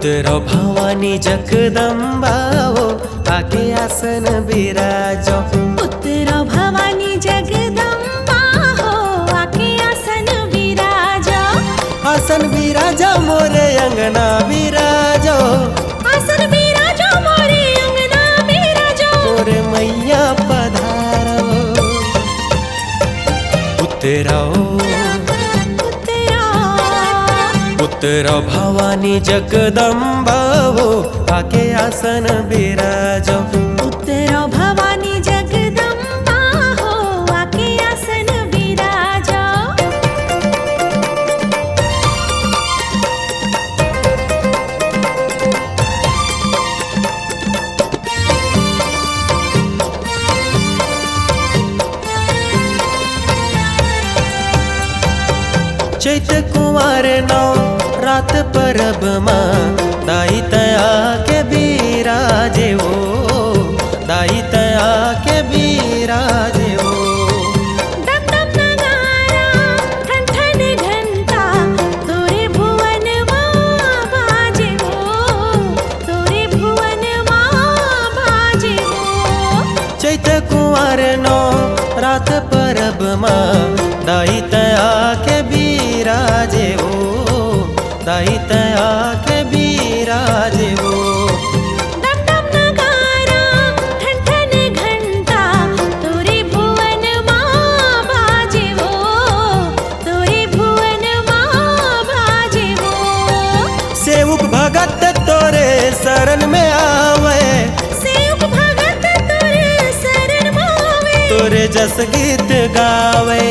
उतरो भवानी जगदम्बा हो आके आसन बिराजो। उतरो भवानी जगदम्बा हो आके आसन बिराजो। आसन बिराजो मोरे अंगना बिराजो। आसन बिराजो मोरे अंगना बिराजो। मोरे मैया पधारो। उतरो उतरो भवानी जगदम्बा हो आके आसन बिराजो। उतरो भवानी जगदम्बा हो आके आसन बिराजो। चैत कुंवर नौ रात परब माँ दाई तया के बिराजे हो। दाई तया के बिराजे हो। दम दम नगारा ठन ठन घंटा तोरे भुवन माँ बाजे हो। तोरे भुवन माँ बाजे हो। चैत कुंवर नौ रात परब माँ दाई तया के बिराजे हो। दाई तया के बिराजे हो। दम दम नगारा ठन ठन घंटा तोरे भुवन माँ बाजे हो। तोरे भुवन माँ बाजे हो। सेवक भगत तोरे शरण में आवे। सेवक भगत तोरे शरण में आवे। तोरे जस गीत गावे।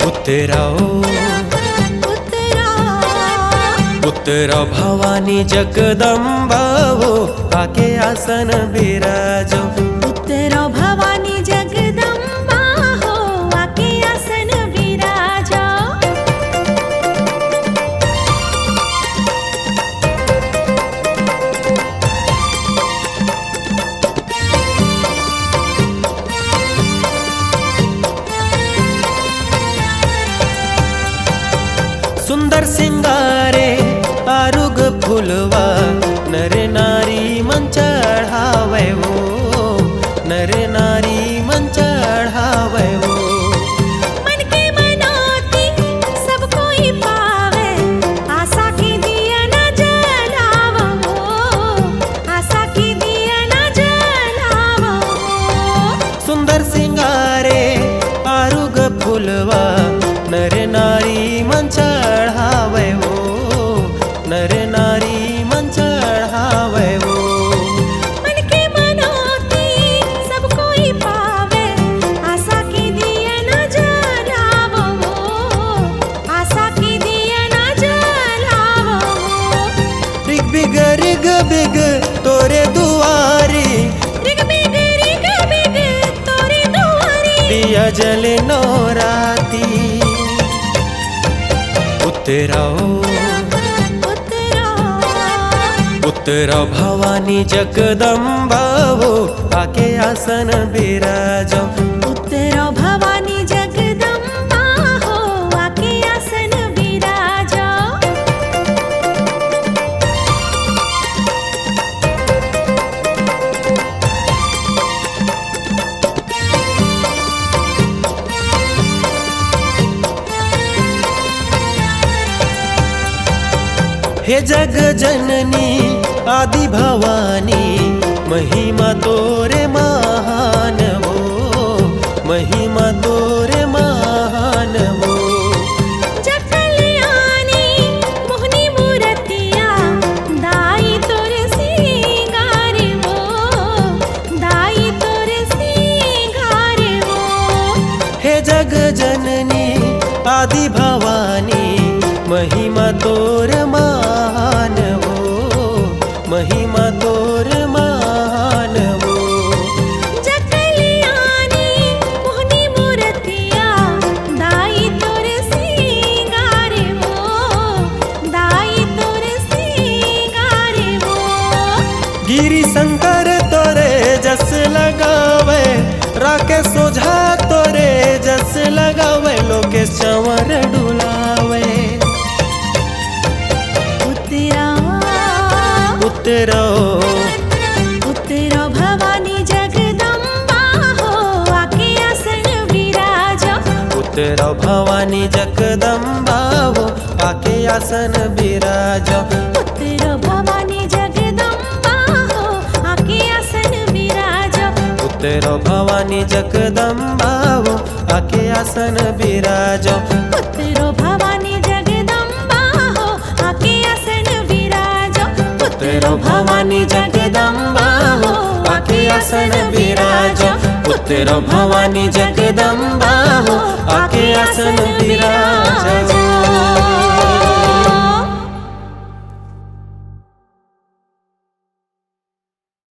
उतरो उतरो भवानी जगदम्बा हो आके आसन बिराजो। उतरो भवानी जगदम्बा हो आके आसन बिराजो। सुंदर सिंगारे आरुग फुलवा नर नारी मन चढ़ावे हो। नर नारी मन चढ़ावे हो। मन के मनौती सब कोई पावे। आशा की दिया न जलावो। आशा की दिया न जलावो। सुंदर सिंगारे आरुग फुलवा नर नारी मन चढ़ावे हो। नर नारी मन चढ़ावे हो। मन के मनौती सब कोई पावे। आशा की दिया न जलावो। आशा की दिया न जलावो। रिग बिग तोरे दुआरी। रिग बिग तोरे दुआरी। दिया जले नो राती। उतरो उतरो भवानी जगदम्बा हो आके आसन बिराजो। उतरो भवानी जगदम्बा हो आके आसन बिराजो। हे जग जननी आदि भवानी महिमा तोरे महान हो। महिमा तोरे महान हो। जकल्यानी मोहनी मूरतिया दाई तोरे सिंगार हो। दाई तोरे सिंगार हो। हे जग जननी आदि भवानी महिमा तोर महान हो। महिमा तोर महान हो। जकल्यानी मोहनी मूरतिया दाई तोरे सिंगार हो। दाई तोरे सिंगार हो। गिरी शंकर तोरे जस लगावे। राके सोझा तोरे जस लगावे। लोकेश चंवर डुलावे। उतरो उतरो भवानी जगदम्बा हो आके आसन विराजो। उतरो भवानी जगदम्बा हो आके आसन विराजो। उतरो भवानी जगदम्बा हो आके आसन विराजो। उतरो भवानी जगदम्बा हो आके आसन विराजो। उतरो भवानी जगदम्बा हो आके आसन विराजो। उतरो भवानी जगदम्बा हो आके आसन विराजो। उतरो भवानी जगदम्बा हो आके आसन विराजो।